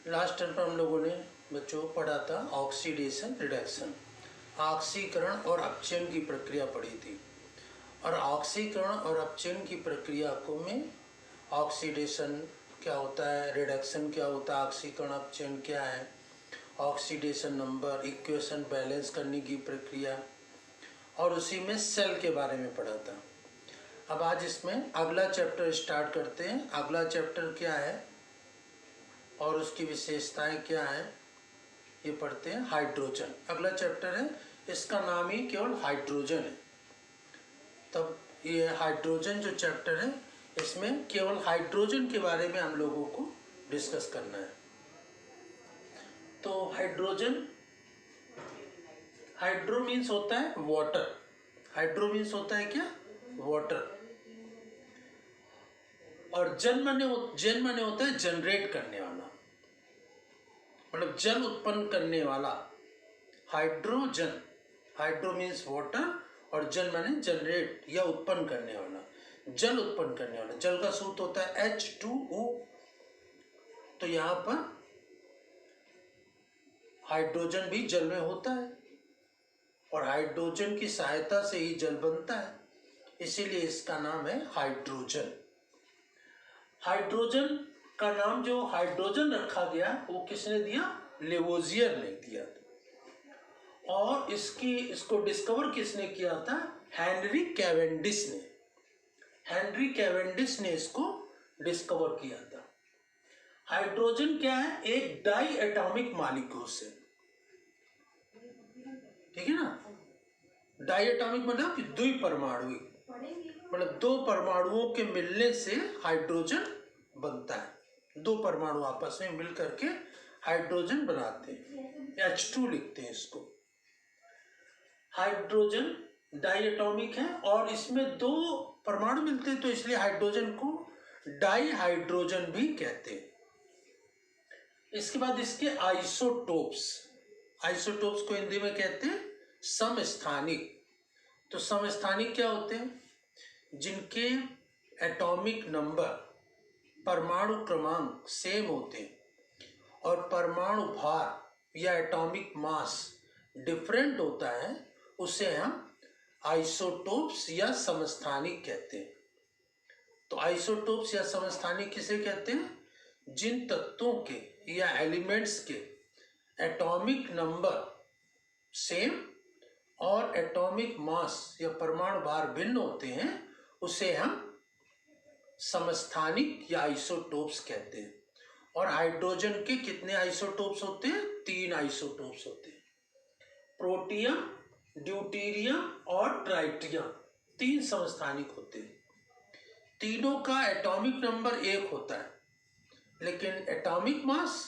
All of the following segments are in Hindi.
लास्ट टर्म पर हम लोगों ने बच्चों पढ़ा था ऑक्सीडेशन रिडक्शन, ऑक्सीकरण और अपचयन की प्रक्रिया पढ़ी थी। और ऑक्सीकरण और अपचयन की प्रक्रिया को में ऑक्सीडेशन क्या होता है, रिडक्शन क्या होता है, ऑक्सीकरण अपचयन क्या है, ऑक्सीडेशन नंबर, इक्वेशन बैलेंस करने की प्रक्रिया, और उसी में सेल के बारे में पढ़ा था। अब आज इसमें अगला चैप्टर स्टार्ट करते हैं। अगला चैप्टर क्या है और उसकी विशेषताएं क्या है ये पढ़ते हैं। हाइड्रोजन अगला चैप्टर है, इसका नाम ही केवल हाइड्रोजन है। तब ये हाइड्रोजन जो चैप्टर है इसमें केवल हाइड्रोजन के बारे में हम लोगों को डिस्कस करना है। तो हाइड्रोजन, हाइड्रो मीन्स होता है वाटर, हाइड्रो मीन्स होता है क्या, वाटर। और जन माने होता है जनरेट करने वाला, मतलब जल उत्पन्न करने वाला। हाइड्रोजन, हाइड्रो मीन्स वाटर और जन माने जनरेट या उत्पन्न करने वाला, जल उत्पन्न करने वाला। जल का सूत्र होता है H2O। तो यहाँ पर हाइड्रोजन भी जल में होता है और हाइड्रोजन की सहायता से ही जल बनता है, इसीलिए इसका नाम है हाइड्रोजन। हाइड्रोजन का नाम जो हाइड्रोजन रखा गया वो किसने दिया, लेवोजियर ने दिया। और इसको डिस्कवर किसने किया था, हेनरी कैवेंडिश ने। हेनरी कैवेंडिश ने इसको डिस्कवर किया था। हाइड्रोजन क्या है, एक डाई एटॉमिक मॉलिक्यूल से, ठीक है ना। डाई एटॉमिक मतलब कि द्विपरमाणुक, मतलब दो परमाणुओं के मिलने से हाइड्रोजन बनता है। दो परमाणु आपस में मिल करके हाइड्रोजन बनाते हैं, H2 लिखते हैं इसको। हाइड्रोजन डाई एटॉमिक है और इसमें दो परमाणु मिलते हैं, तो इसलिए हाइड्रोजन को डाई हाइड्रोजन भी कहते हैं। इसके बाद इसके आइसोटोप्स, आइसोटोप्स को हिंदी में कहते हैं समस्थानिक। तो समस्थानिक क्या होते हैं, जिनके एटॉमिक नंबर, परमाणु क्रमांक सेम होते हैं और परमाणु भार या एटॉमिक मास डिफरेंट होता है, उसे हम आइसोटोप्स या समस्थानिक कहते हैं। तो आइसोटोप्स या समस्थानिक किसे कहते हैं, जिन तत्वों के या एलिमेंट्स के एटॉमिक नंबर सेम और एटॉमिक मास या परमाणु भार भिन्न होते हैं, उसे हम समस्थानिक या आइसोटोप्स कहते हैं। और हाइड्रोजन के कितने आइसोटोप्स होते हैं, 3 आइसोटोप्स होते हैं, प्रोटियम, ड्यूटेरियम और ट्राइटियम। 3 समस्थानिक होते हैं। तीनों का एटॉमिक नंबर 1 होता है, लेकिन एटॉमिक मास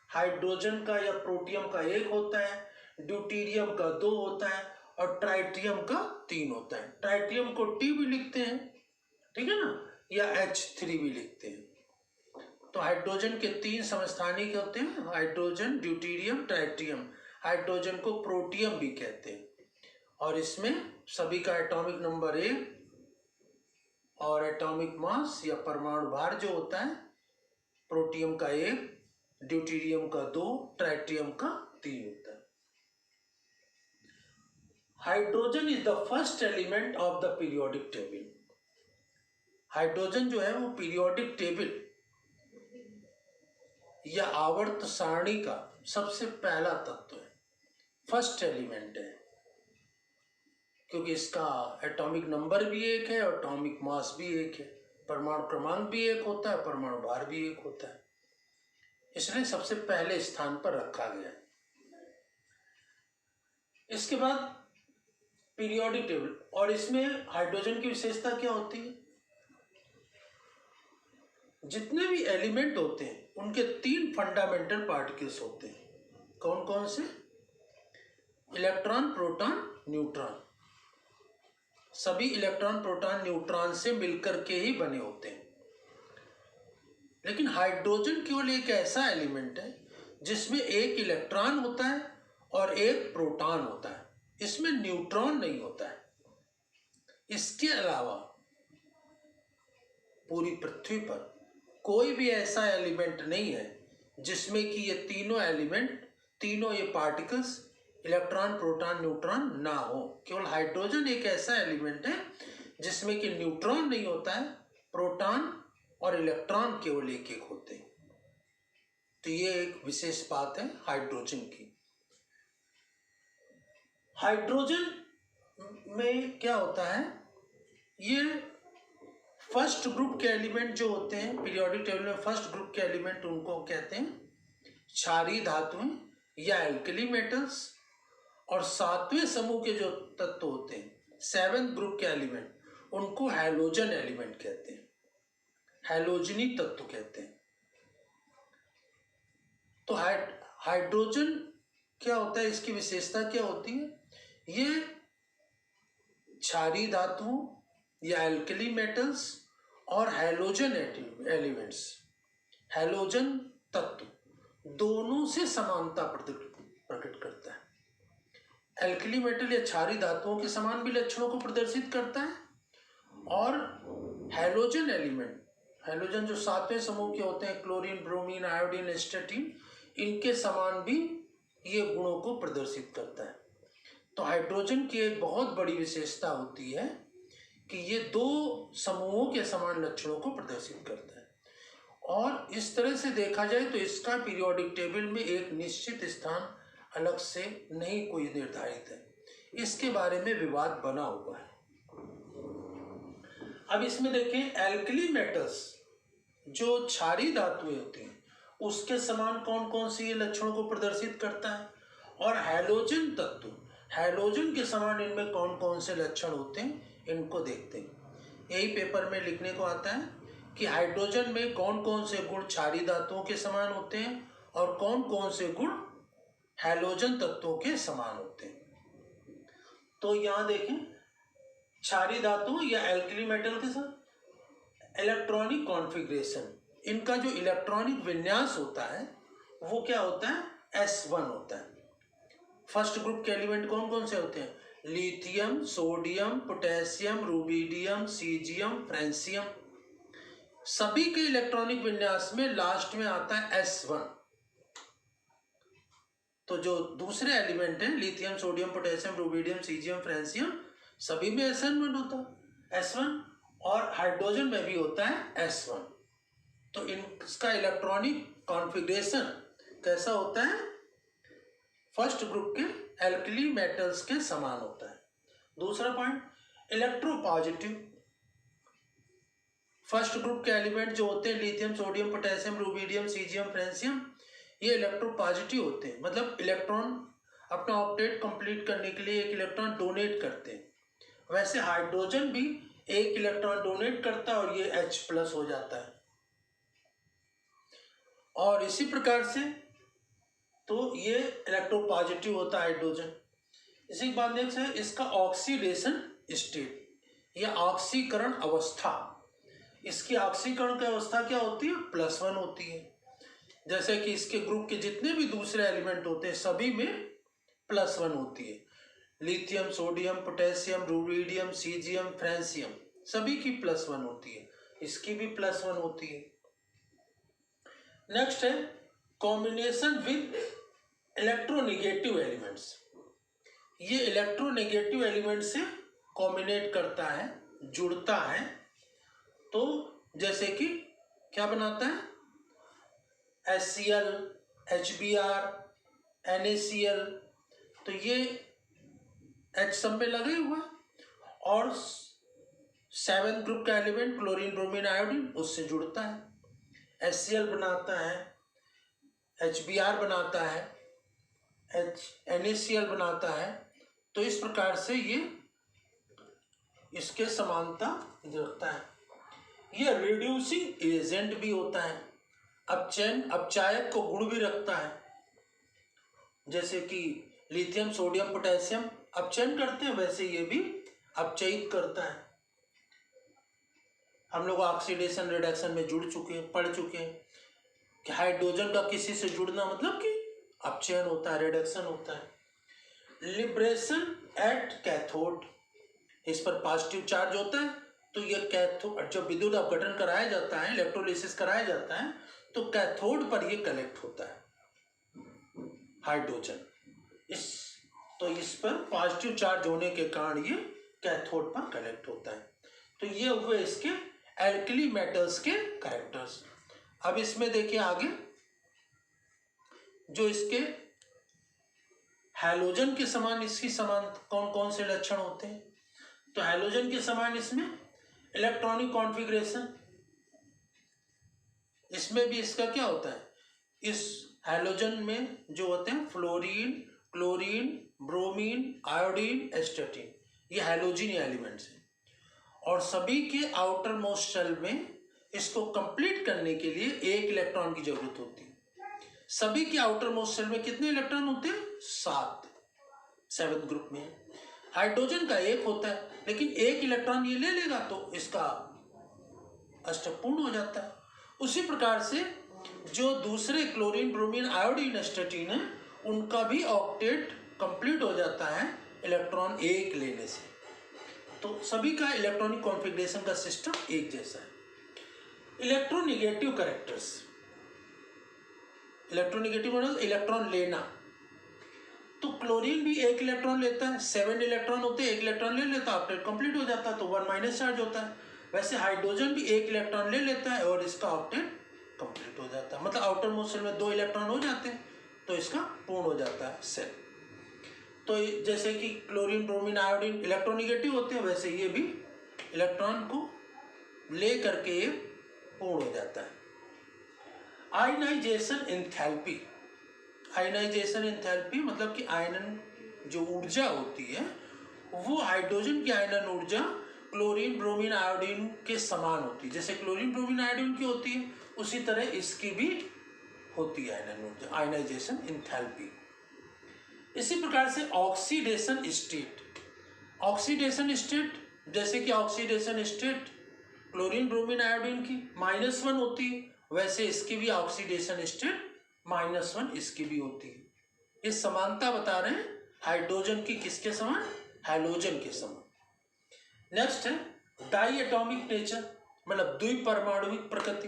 हाइड्रोजन का या प्रोटियम का 1 होता है, ड्यूटेरियम का 2 होता है और ट्राइटियम का 3 होता है। ट्राइटियम को T भी लिखते हैं, ठीक है ना, या H3 भी लिखते हैं। तो हाइड्रोजन के 3 समस्थानिक होते हैं, हाइड्रोजन, ड्यूटेरियम, ट्राइटियम। हाइड्रोजन को प्रोटियम भी कहते हैं और इसमें सभी का एटॉमिक नंबर 1 और एटॉमिक मास या परमाणु भार जो होता है, प्रोटियम का 1, ड्यूटेरियम का 2, ट्राइटियम का 3 होता है। Hydrogen is the first element of the periodic table. Hydrogen जो है वो पीरियोडिक टेबल या आवर्त सारणी का सबसे पहला तत्व है, फर्स्ट एलिमेंट है, क्योंकि इसका एटॉमिक नंबर भी 1 है और एटॉमिक मास भी 1 है, परमाणु क्रमांक भी 1 होता है, परमाणु भार भी 1 होता है, इसलिए सबसे पहले स्थान पर रखा गया है। इसके बाद पीरियोडिक टेबल, और इसमें हाइड्रोजन की विशेषता क्या होती है, जितने भी एलिमेंट होते हैं उनके 3 फंडामेंटल पार्टिकल्स होते हैं। कौन कौन से, इलेक्ट्रॉन, प्रोटॉन, न्यूट्रॉन। सभी इलेक्ट्रॉन, प्रोटॉन, न्यूट्रॉन से मिलकर के ही बने होते हैं। लेकिन हाइड्रोजन केवल एक ऐसा एलिमेंट है जिसमें एक इलेक्ट्रॉन होता है और एक प्रोटॉन होता है, इसमें न्यूट्रॉन नहीं होता है। इसके अलावा पूरी पृथ्वी पर कोई भी ऐसा एलिमेंट नहीं है जिसमें कि ये तीनों एलिमेंट, तीनों ये पार्टिकल्स, इलेक्ट्रॉन प्रोटॉन न्यूट्रॉन ना हो। केवल हाइड्रोजन एक ऐसा एलिमेंट है जिसमें कि न्यूट्रॉन नहीं होता है, प्रोटॉन और इलेक्ट्रॉन केवल एक एक होते हैं। तो ये एक विशेष बात है हाइड्रोजन की। हाइड्रोजन में क्या होता है, ये फर्स्ट ग्रुप के एलिमेंट जो होते हैं पीरियोडिक टेबल में, फर्स्ट ग्रुप के एलिमेंट उनको कहते हैं क्षारीय धातुएं या एल्कली मेटल्स, और सातवें समूह के जो तत्व होते हैं, सेवेंथ ग्रुप के एलिमेंट, उनको हैलोजन एलिमेंट कहते हैं, हैलोजनी तत्व कहते हैं। तो हाइड्रोजन क्या होता है, इसकी विशेषता क्या होती है, ये क्षारीय धातुओं या एल्कली मेटल्स और हैलोजन एलिमेंट्स, हैलोजन तत्व दोनों से समानता प्रकट करता है। एल्कली मेटल या क्षारीय धातुओं के समान भी लक्षणों को प्रदर्शित करता है, और हैलोजन एलिमेंट, हैलोजन जो सातवें समूह के होते हैं, क्लोरीन, ब्रोमीन, आयोडीन, एस्टेटिन, इनके समान भी ये गुणों को प्रदर्शित करता है। तो हाइड्रोजन की एक बहुत बड़ी विशेषता होती है कि ये दो समूहों के समान लक्षणों को प्रदर्शित करता है, और इस तरह से देखा जाए तो इसका पीरियोडिक टेबल में एक निश्चित स्थान अलग से नहीं कोई निर्धारित है, इसके बारे में विवाद बना हुआ है। अब इसमें देखें, एल्कली मेटल्स जो क्षारीय धातुएं होती हैं उसके समान कौन कौन सी लक्षणों को प्रदर्शित करता है, और हैलोजन तत्व, हैलोजन के समान इनमें कौन कौन से लक्षण होते हैं, इनको देखते हैं। यही पेपर में लिखने को आता है कि हाइड्रोजन में कौन कौन से गुण क्षारीय धातुओं के समान होते हैं और कौन कौन से गुण हैलोजन तत्वों के समान होते हैं। तो यहाँ देखें, क्षारीय धातु या एल्कली मेटल के साथ इलेक्ट्रॉनिक कॉन्फ़िगरेशन, इनका जो इलेक्ट्रॉनिक विन्यास होता है वो क्या होता है, S1 होता है। फर्स्ट ग्रुप के एलिमेंट कौन कौन से होते हैं, lithium, sodium, potassium, rubidium, caesium, francium, सभी के इलेक्ट्रॉनिक विन्यास में लास्ट में आता है S1। तो जो दूसरे एलिमेंट हैं, lithium, sodium, potassium, rubidium, caesium, francium, सभी में S1 होता है, S1, और हाइड्रोजन में भी होता है S1। तो इसका इलेक्ट्रॉनिक कॉन्फ़िगरेशन कैसा होता है, फर्स्ट ग्रुप के एल्कली मेटल्स के समान होता है। दूसरा पॉइंट, इलेक्ट्रोपॉजिटिव, फर्स्ट ग्रुप के एलिमेंट जो होते हैं lithium, sodium, potassium, rubidium, caesium, francium, ये इलेक्ट्रोपॉजिटिव होते हैं, मतलब इलेक्ट्रॉन अपना ऑक्टेट कंप्लीट करने के लिए एक इलेक्ट्रॉन डोनेट करते हैं। वैसे हाइड्रोजन भी एक इलेक्ट्रॉन डोनेट करता है और ये H+ हो जाता है, और इसी प्रकार से तो ये इलेक्ट्रोपॉजिटिव होता है हाइड्रोजन। इसी बात से इसका ऑक्सीडेशन स्टेट या ऑक्सीकरण अवस्था, इसकी ऑक्सीकरण की अवस्था क्या होती है, +1 होती है। जैसे कि इसके ग्रुप के जितने भी दूसरे एलिमेंट होते हैं सभी में +1 होती है, lithium, sodium, potassium, rubidium, caesium, francium, सभी की +1 होती है, इसकी भी +1 होती है। नेक्स्ट है कॉम्बिनेशन विद इलेक्ट्रोनेगेटिव एलिमेंट्स, ये इलेक्ट्रोनेगेटिव एलिमेंट से कॉम्बिनेट करता है, जुड़ता है। तो जैसे कि क्या बनाता है, HCl, HBr, NaCl, तो ये H सब में लगे हुआ है, और 7th ग्रुप का एलिमेंट क्लोरीन, ब्रोमीन, आयोडीन उससे जुड़ता है, HCl बनाता है, HBr बनाता है, NaCl बनाता है। तो इस प्रकार से ये इसके समानता रखता है। ये रिड्यूसिंग एजेंट भी होता है, अपचायक को गुण भी रखता है, जैसे कि लिथियम, सोडियम, पोटेशियम अपचयन करते हैं, वैसे ये भी अपचयित करता है। हम लोग ऑक्सीडेशन रिडक्शन में पढ़ चुके हैं कि हाइड्रोजन का किसी से जुड़ना मतलब कि अपचयन होता है, रिडक्शन होता है। लिबरेशन एट कैथोड, इस पर पॉजिटिव चार्ज होता है, तो ये कैथोड जब विद्युत अपघटन कराया जाता है, इलेक्ट्रोलिसिस कराया जाता है, तो कैथोड पर ये कलेक्ट होता है हाइड्रोजन। इस पर पॉजिटिव चार्ज होने के कारण ये कैथोड पर कलेक्ट होता है। तो ये हुए इसके एल्कली मेटल्स के कैरेक्टर्स। अब इसमें देखिए आगे जो इसके हैलोजन के समान इसकी समान कौन कौन से लक्षण होते हैं। तो हैलोजन के समान इसमें इलेक्ट्रॉनिक कॉन्फ़िगरेशन, इसमें भी इसका क्या होता है, इस हैलोजन में जो होते हैं फ्लोरीन, क्लोरीन, ब्रोमीन, आयोडीन, एस्टेटिन, ये हैलोजन एलिमेंट्स हैं। और सभी के आउटर मोस्ट शेल में इसको कंप्लीट करने के लिए एक इलेक्ट्रॉन की जरूरत होती है। सभी के आउटर मोस्ट शेल में कितने इलेक्ट्रॉन होते हैं? 7, 7th ग्रुप में। हाइड्रोजन का 1 होता है, लेकिन 1 इलेक्ट्रॉन ये ले लेगा तो इसका अष्टक पूर्ण हो जाता है। उसी प्रकार से जो दूसरे क्लोरीन, ब्रोमीन, आयोडीन, एस्टेटिन है, उनका भी ऑक्टेट कंप्लीट हो जाता है इलेक्ट्रॉन 1 लेने से। तो सभी का इलेक्ट्रॉनिक कॉन्फ़िगरेशन का सिस्टम एक जैसा है। इलेक्ट्रोनेगेटिव कैरेक्टर्स, इलेक्ट्रोनेगेटिव मतलब इलेक्ट्रॉन लेना। तो क्लोरीन भी 1 इलेक्ट्रॉन लेता है, 7 इलेक्ट्रॉन होते हैं, 1 इलेक्ट्रॉन ले लेता है, ऑक्टेट कंप्लीट हो जाता है, तो 1 माइनस चार्ज होता है। वैसे हाइड्रोजन भी 1 इलेक्ट्रॉन ले लेता है और इसका ऑक्टेट कंप्लीट हो जाता है, मतलब आउटर मोस्ट शेल में 2 इलेक्ट्रॉन हो जाते हैं तो इसका पूर्ण हो जाता है सेल। तो जैसे कि क्लोरीन, ब्रोमीन, आयोडीन इलेक्ट्रोनेगेटिव होते हैं, वैसे ये भी इलेक्ट्रॉन को ले करके पूर्ण हो जाता है। आयनाइजेशन एंथैल्पी, आयनाइजेशन एंथैल्पी मतलब कि आयनन जो ऊर्जा होती है वो हाइड्रोजन की आयनन ऊर्जा क्लोरीन, ब्रोमीन, आयोडीन के समान होती है। जैसे क्लोरीन, ब्रोमीन, आयोडीन की होती है, उसी तरह इसकी भी होती है आयनन ऊर्जा, आयनाइजेशन एंथैल्पी। इसी प्रकार से ऑक्सीडेशन स्टेट, ऑक्सीडेशन स्टेट जैसे कि oxidation state chlorine, bromine, iodine की -1 होती है, वैसे इसकी भी ऑक्सीडेशन स्टेट -1 इसकी भी होती है। ये समानता बता रहे हैं हाइड्रोजन की किसके समान? हैलोजन के समान। नेक्स्ट है डाई एटॉमिक नेचर, मतलब द्विपरमाणुविक प्रकृति।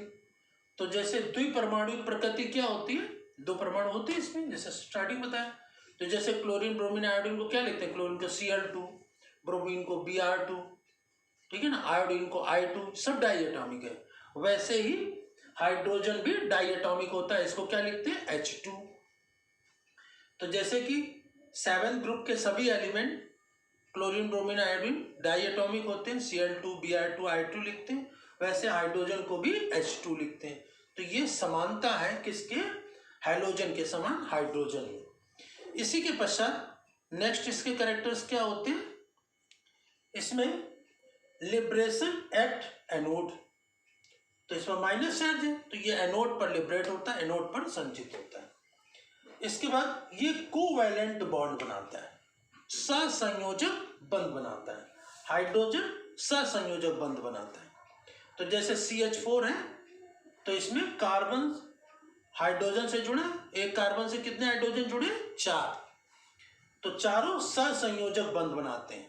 तो जैसे द्विपरमाणुविक प्रकृति क्या होती है? 2 परमाणु होते हैं इसमें, जैसे स्टार्टिंग बताया। तो जैसे क्लोरीन, ब्रोमीन, आयोडीन को क्या लिखते हैं? क्लोरीन को Cl2, ब्रोमीन को Br2, ठीक है ना, आयोडीन को I2, सब डाई एटॉमिक है। वैसे ही हाइड्रोजन भी डाई एटॉमिक होता है, इसको क्या लिखते हैं? H2। तो जैसे कि 7th ग्रुप के सभी element chlorine, bromine, iodine diatomic होते हैं, Cl2, Br2, I2 लिखते हैं, वैसे हाइड्रोजन को भी H2 लिखते हैं। तो ये समानता है किसके? हैलोजन के समान हाइड्रोजन में। इसी के पश्चात नेक्स्ट इसके कैरेक्टर्स क्या होते हैं? इसमें लिबरेशन एट एनोड, तो इसमें माइनस चार्ज है तो ये एनोड पर लिबरेट होता है, एनोड पर संचित होता है। इसके बाद ये कोवैलेंट बॉन्ड बनाता है, सहसंयोजक बंध बनाता है। हाइड्रोजन सहसंयोजक बंध बनाता है। तो जैसे CH4 है तो इसमें कार्बन हाइड्रोजन से जुड़े, एक कार्बन से कितने हाइड्रोजन जुड़े? 4। तो चारों सहसंयोजक बंध बनाते हैं,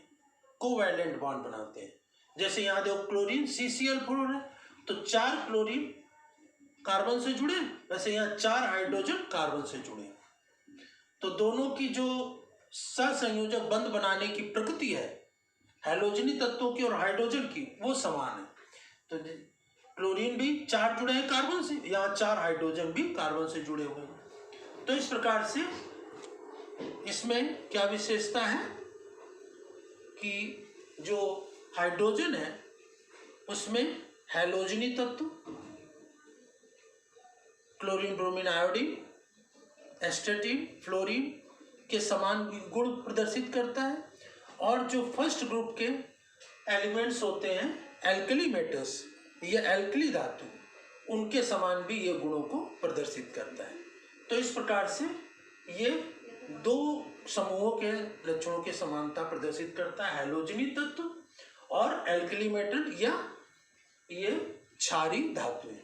कोवैलेंट बॉन्ड बनाते हैं। जैसे यहाँ देखो क्लोरीन CCl4 है तो 4 क्लोरीन कार्बन से जुड़े, वैसे यहाँ 4 हाइड्रोजन कार्बन से जुड़े। तो दोनों की जो सहसंयोजक बंध बनाने की प्रकृति है हैलोजनी तत्वों की और हाइड्रोजन की, वो समान है। तो क्लोरीन भी 4 जुड़े हैं कार्बन से, यहाँ 4 हाइड्रोजन भी कार्बन से जुड़े हुए हैं। तो इस प्रकार से इसमें क्या विशेषता है कि जो हाइड्रोजन है उसमें हैलोजनी तत्व क्लोरीन, ब्रोमीन, आयोडीन, एस्टेटिन, फ्लोरीन के समान गुण प्रदर्शित करता है। और जो फर्स्ट ग्रुप के एलिमेंट्स होते हैं एल्कली मेटल्स, ये एल्कली धातु, उनके समान भी ये गुणों को प्रदर्शित करता है। तो इस प्रकार से ये 2 समूहों के लक्षणों की समानता प्रदर्शित करता है, हैलोजनी तत्व और एल्कली मेटल या ये क्षारीय धातुएं।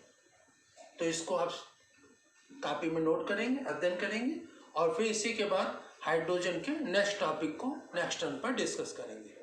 तो इसको आप कॉपी में नोट करेंगे, अध्ययन करेंगे और फिर इसी के बाद हाइड्रोजन के नेक्स्ट टॉपिक को नेक्स्ट टर्न पर डिस्कस करेंगे।